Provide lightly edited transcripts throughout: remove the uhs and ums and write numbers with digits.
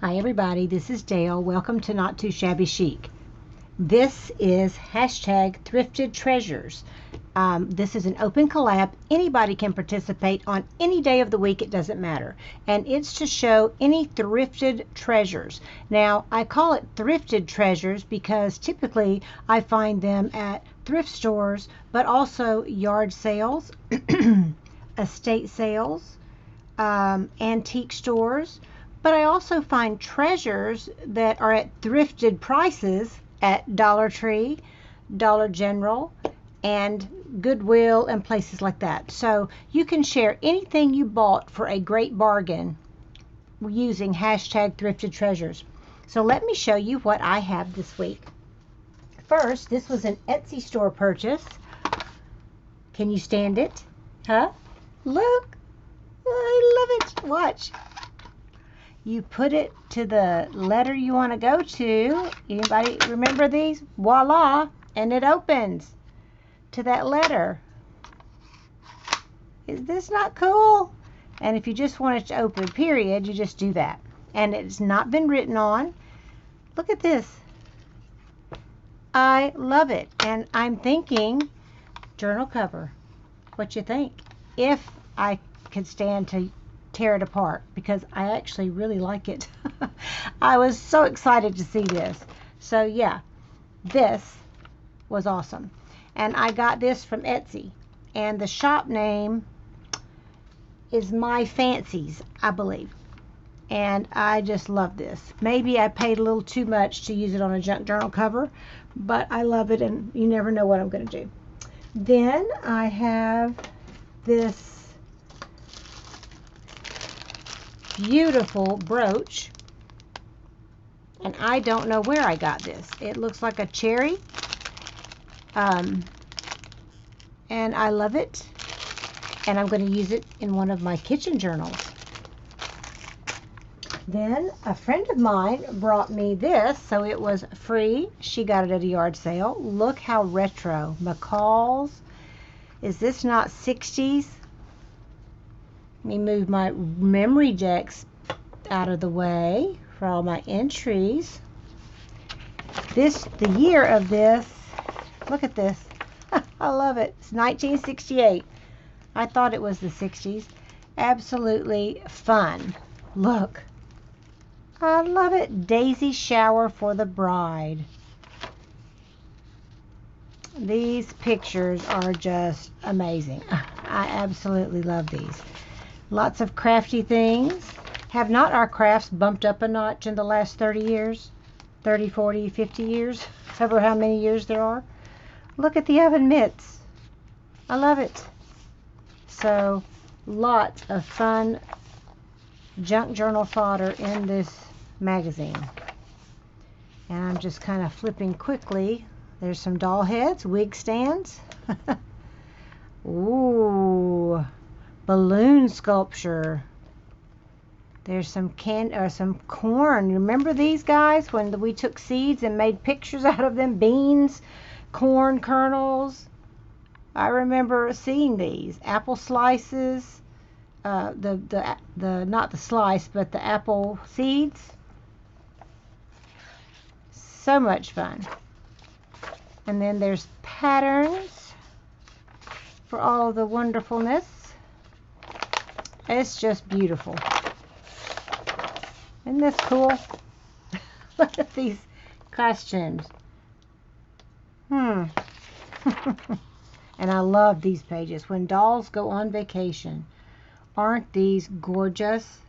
Hi everybody, this is Dale. Welcome to Not Too Shabby Chic. This is hashtag thrifted treasures. This is an open collab. Anybody can participate on any day of the week. It doesn't matter. And it's to show any thrifted treasures. Now, I call it thrifted treasures because typically I find them at thrift stores, but also yard sales, estate sales, antique stores. But I also find treasures that are at thrifted prices at Dollar Tree, Dollar General, and Goodwill and places like that. So you can share anything you bought for a great bargain using hashtag thrifted treasures. So let me show you what I have this week. First, this was an Etsy store purchase. Can you stand it? Huh? Look! I love it. Watch. You put it to the letter you want to go to. Anybody remember these? Voila! And it opens to that letter. Is this not cool? And if you just want it to open, period, you just do that. And it's not been written on. Look at this. I love it. And I'm thinking journal cover. What you think? If I could stand to tear it apart, because I actually really like it. I was so excited to see this. So yeah, this was awesome. And I got this from Etsy. And the shop name is My Fancies, I believe. And I just love this. Maybe I paid a little too much to use it on a junk journal cover, but I love it, and you never know what I'm going to do. Then I have this beautiful brooch, and I don't know where I got this. It looks like a cherry, and I love it, and I'm going to use it in one of my kitchen journals. Then a friend of mine brought me this, so it was free. She got it at a yard sale. Look how retro. McCalls. Is this not 60s? Let me move my memory decks out of the way for all my entries. The year of this, look at this. I love it. It's 1968. I thought it was the 60s. Absolutely fun. Look. I love it. Daisy shower for the bride. These pictures are just amazing. I absolutely love these. Lots of crafty things. Have not our crafts bumped up a notch in the last 30 years? 30, 40, 50 years? However how many years there are. Look at the oven mitts. I love it. So, lots of fun junk journal fodder in this magazine. And I'm just kind of flipping quickly. There's some doll heads, wig stands. Ooh. Balloon sculpture. There's some corn. Remember these guys when we took seeds and made pictures out of them? Beans, corn kernels. I remember seeing these. Apple slices. Not the slice, but the apple seeds. So much fun. And then there's patterns for all of the wonderfulness. It's just beautiful. Isn't this cool? Look at these costumes. And I love these pages. When dolls go on vacation. Aren't these gorgeous?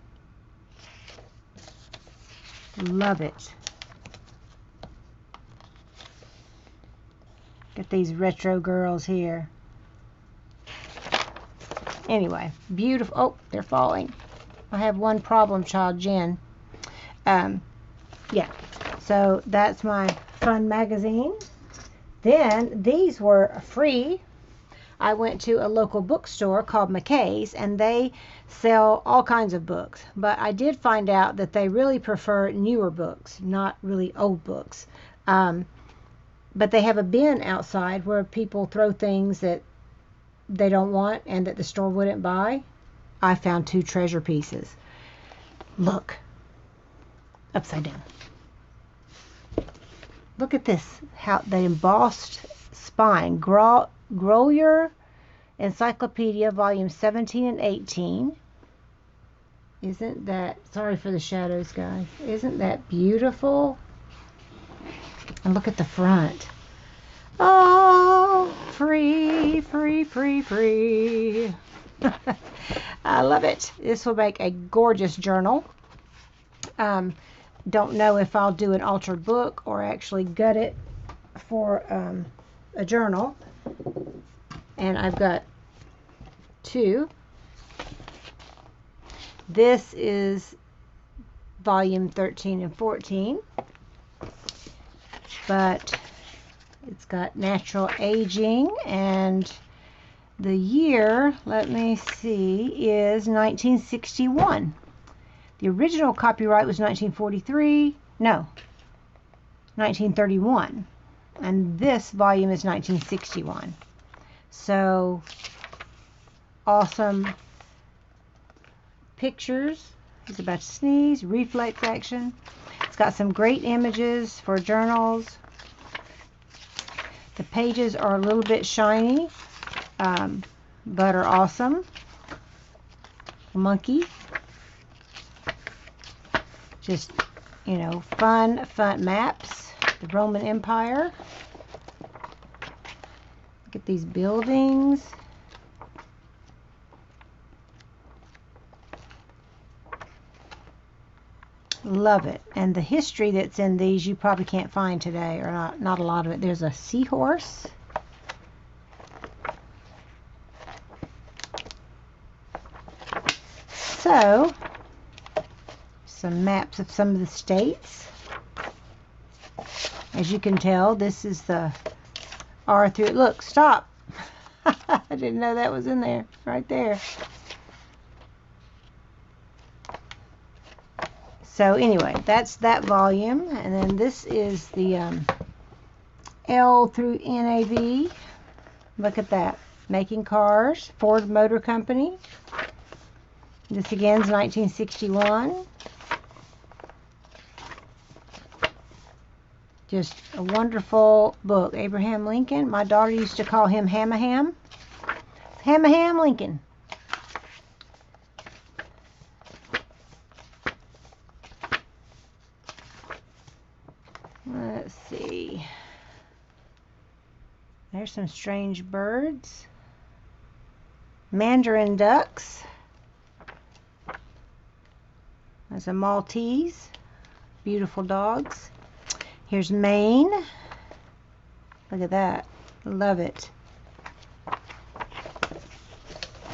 Love it. Get these retro girls here. Anyway, beautiful. Oh, they're falling. I have one problem child, Jen. Yeah. So that's my fun magazine. Then these were free. I went to a local bookstore called McCalls, and they sell all kinds of books. But I did find out that they really prefer newer books, not really old books. But they have a bin outside where people throw things that they don't want and that the store wouldn't buy. I found 2 treasure pieces. Look. upside down. Look at this, how the embossed spine. Grolier Encyclopedia, volume 17 and 18. Isn't that, sorry for the shadows, guys. Isn't that beautiful? And look at the front. Oh, free, free, free, free. I love it. This will make a gorgeous journal. Don't know if I'll do an altered book or actually gut it for a journal. And I've got two. This is volume 13 and 14. But it's got natural aging, and the year, let me see, is 1961. The original copyright was 1943. No, 1931. And this volume is 1961. So, awesome pictures. He's about to sneeze. Reflex action. It's got some great images for journals. The pages are a little bit shiny, but are awesome. Monkey. Just, you know, fun maps. The Roman Empire. Look at these buildings. Love it. And the history that's in these you probably can't find today, or not a lot of it. There's a seahorse. So, some maps of some of the states. As you can tell, this is the R through. Look, stop. I didn't know that was in there. Right there. So anyway, that's that volume. And then this is the L through NAV. Look at that. Making cars. Ford Motor Company. This again is 1961. Just a wonderful book. Abraham Lincoln. My daughter used to call him Hamaham. Hamaham Lincoln. Let's see. There's some strange birds. Mandarin ducks. There's a Maltese. Beautiful dogs. Here's Maine. Look at that. Love it.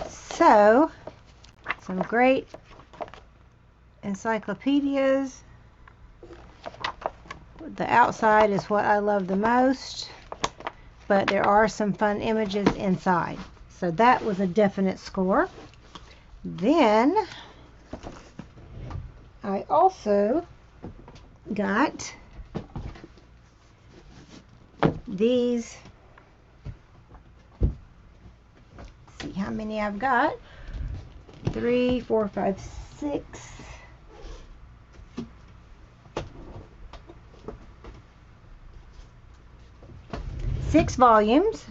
So, some great encyclopedias. The outside is what I love the most, but there are some fun images inside. So that was a definite score. Then I also got these. Let's see how many I've got. 3, 4, 5, 6. Six volumes.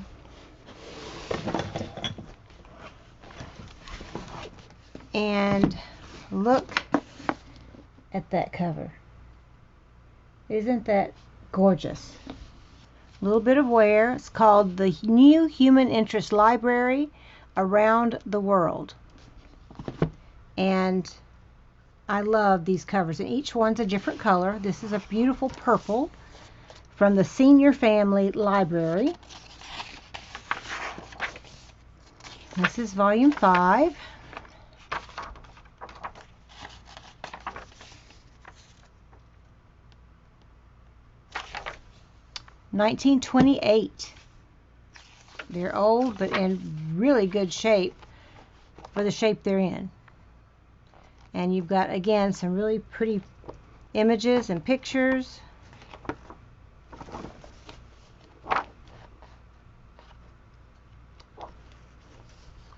And look at that cover. Isn't that gorgeous? A little bit of wear. It's called the New Human Interest Library Around the World. And I love these covers. And each one's a different color. This is a beautiful purple from the Senior Family Library. This is volume 5. $1928. They're old, but in really good shape for the shape they're in. And you've got, again, some really pretty images and pictures.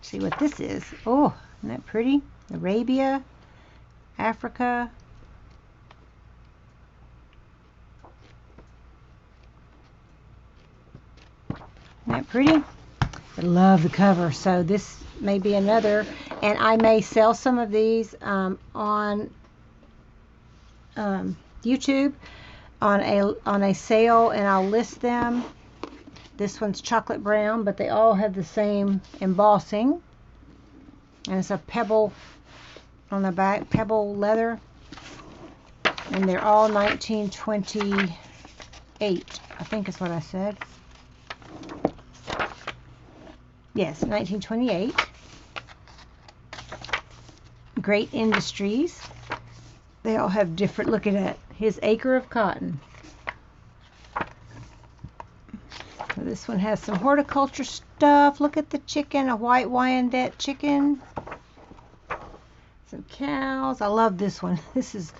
See what this is. Oh, isn't that pretty? Arabia, Africa. that pretty? I love the cover. So this may be another, and I may sell some of these on YouTube on a sale, and I'll list them. This one's chocolate brown, but they all have the same embossing, and it's a pebble on the back, pebble leather, and they're all 1928, I think is what I said. Yes, 1928. Great Industries. They all have different, look at that, his acre of cotton. So this one has some horticulture stuff. Look at the chicken, a white Wyandotte chicken. Some cows. I love this one. This is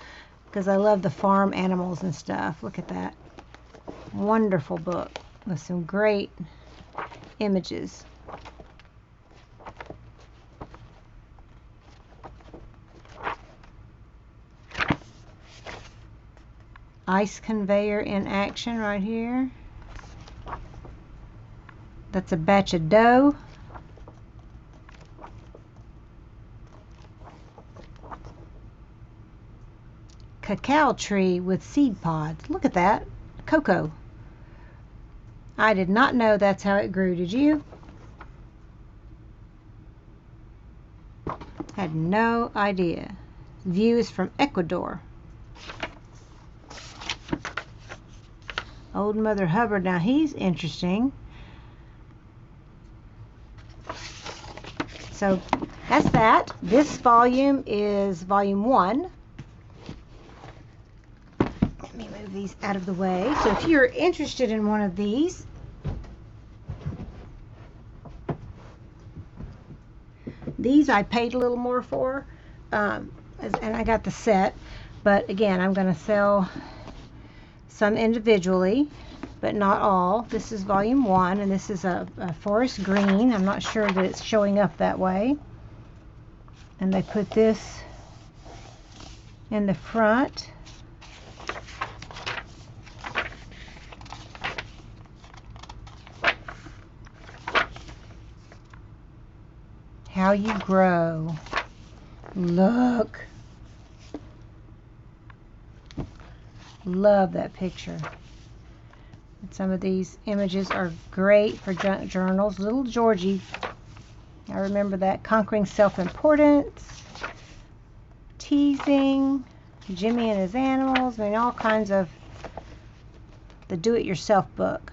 because I love the farm animals and stuff. Look at that. Wonderful book with some great images. Ice conveyor in action right here. That's a batch of dough. Cacao tree with seed pods. Look at that. Cocoa. I did not know that's how it grew. Did you? Had no idea. View is from Ecuador. Old Mother Hubbard. Now he's interesting. So that's that. This volume is volume 1. Let me move these out of the way. So if you're interested in one of these, these I paid a little more for, and I got the set. But again, I'm going to sell some individually, but not all. This is volume 1, and this is a forest green. I'm not sure that it's showing up that way. And they put this in the front. How you grow. Look. Love that picture. And some of these images are great for junk journals. Little Georgie, I remember that. Conquering Self-Importance, Teasing, Jimmy and His Animals. I mean, all kinds of the do-it-yourself book.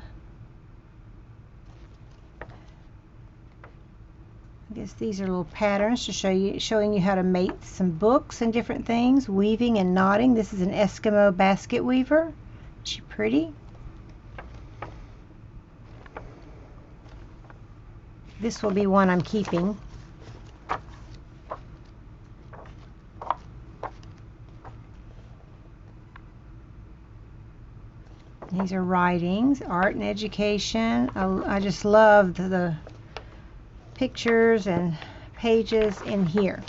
I guess these are little patterns to showing you how to make some books and different things. Weaving and knotting. This is an Eskimo basket weaver. Isn't she pretty? This will be one I'm keeping. These are writings, art and education. I just love the pictures and pages in here.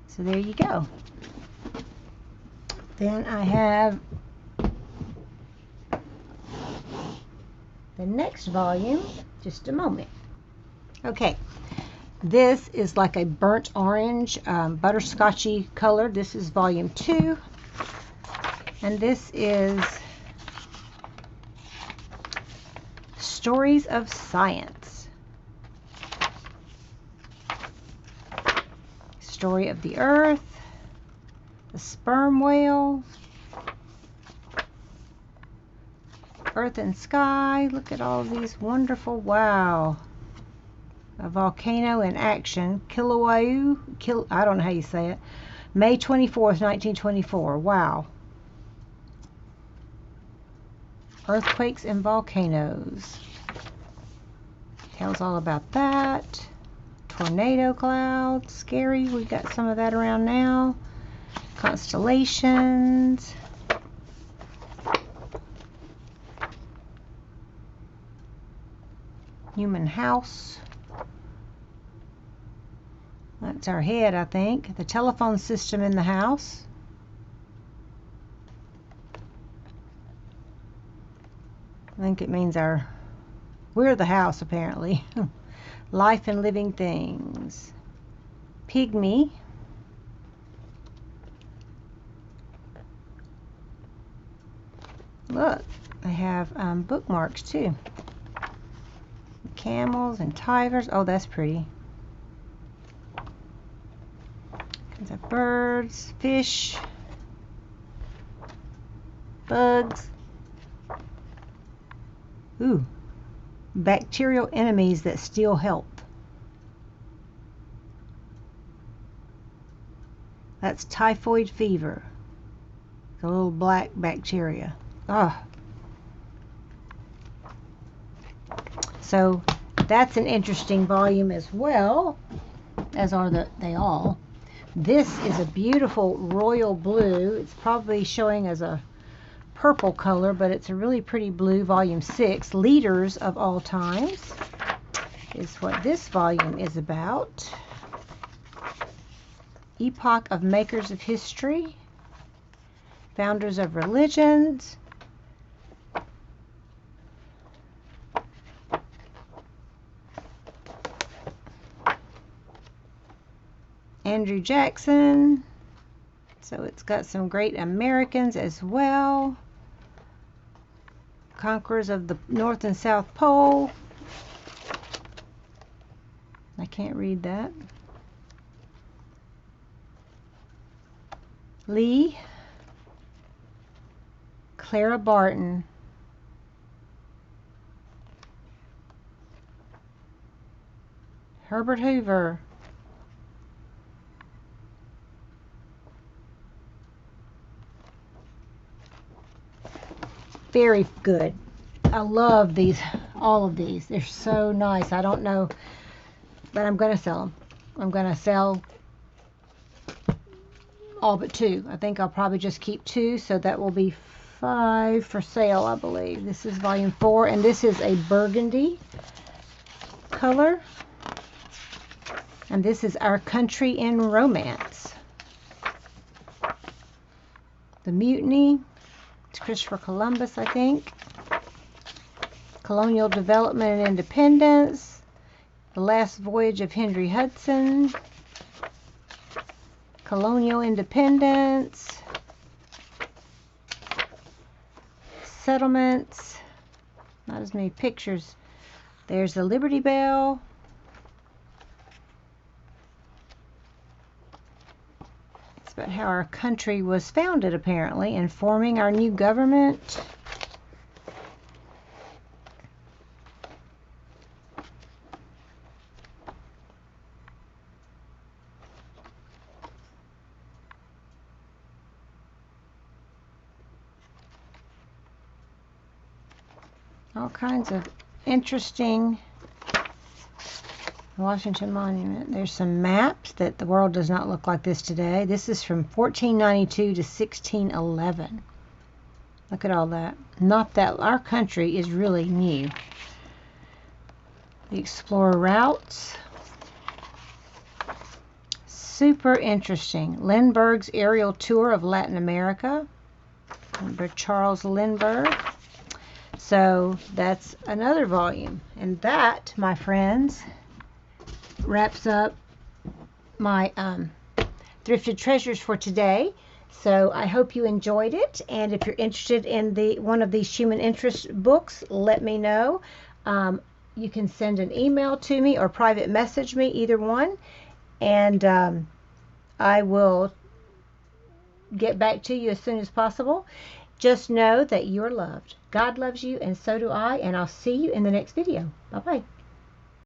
So there you go. Then I have the next volume. Just a moment. Okay, this is like a burnt orange, butterscotchy color. This is volume 2, and this is Stories of Science. Story of the Earth, the sperm whale, Earth and Sky. Look at all of these wonderful, wow. A volcano in action. Kilauea, I don't know how you say it. May 24th, 1924. Wow. Earthquakes and volcanoes. Tells all about that. Tornado clouds. Scary. We've got some of that around now. Constellations. Human house. That's our head, I think. The telephone system in the house. I think it means we're the house, apparently. Life and Living Things. Pygmy. Look, they have bookmarks too. Camels and tigers. Oh, that's pretty. Kinds of birds, fish, bugs. Ooh, bacterial enemies that steal health. That's typhoid fever. The little black bacteria. Oh. So that's an interesting volume as well, as are they all. This is a beautiful royal blue. It's probably showing as a purple color, but it's a really pretty blue. Volume 6, Leaders of All Times, is what this volume is about. Epoch of Makers of History, Founders of Religions, Andrew Jackson. So it's got some great Americans as well. Conquerors of the North and South Pole. I can't read that. Lee. Clara Barton. Herbert Hoover. Very good. I love these, all of these. They're so nice. I don't know, but I'm going to sell them. I'm going to sell all but 2. I think I'll probably just keep 2, so that will be 5 for sale, I believe. This is volume 4, and this is a burgundy color. And this is Our Country in Romance. The Mutiny. It's Christopher Columbus, I think. Colonial Development and Independence. The Last Voyage of Henry Hudson. Colonial Independence. Settlements. Not as many pictures. There's the Liberty Bell. It's about how our country was founded, apparently, and forming our new government. All kinds of interesting. Washington Monument. There's some maps that the world does not look like this today. This is from 1492 to 1611. Look at all that. Not that our country is really new. The Explorer Routes. Super interesting. Lindbergh's Aerial Tour of Latin America. Remember Charles Lindbergh. So that's another volume. And that, my friends, wraps up my thrifted treasures for today. So I hope you enjoyed it, and if you're interested in one of these human interest books, let me know. You can send an email to me or private message me, either one, and I will get back to you as soon as possible. Just know that you're loved. God loves you, and so do I, and I'll see you in the next video. Bye-bye.